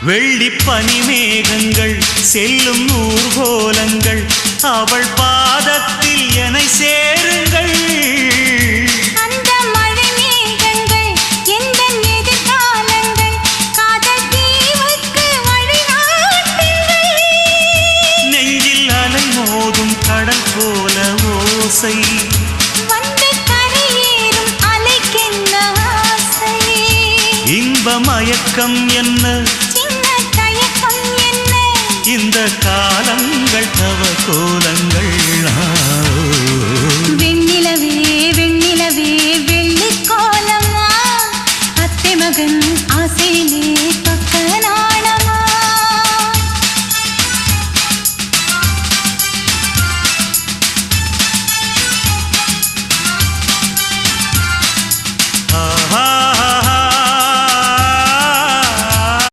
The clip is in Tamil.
வெள்ளி பனிமேகங்கள் செல்லும் ஊர்கோலங்கள் அவள் பாதத்தில் என்னை சேருங்கள். அந்த மழை மேகங்கள் எந்த எதிர்காலங்கள் காதல் தீவுக்கு வழிகாட்டுங்கள். நெஞ்சில் அலை மோதும் கடல் போல ஓசை வந்து கரையேறும் அலைக்கென்ன ஆசை. இன்ப மயக்கம் என்ன சின்ன தயக்கம் என்ன இந்த காலங்கள் தவ கோலங்கள். வெண்ணிலவே வெண்ணிலவே வெள்ளி கோலமா அத்தை மகன் ஆசையிலே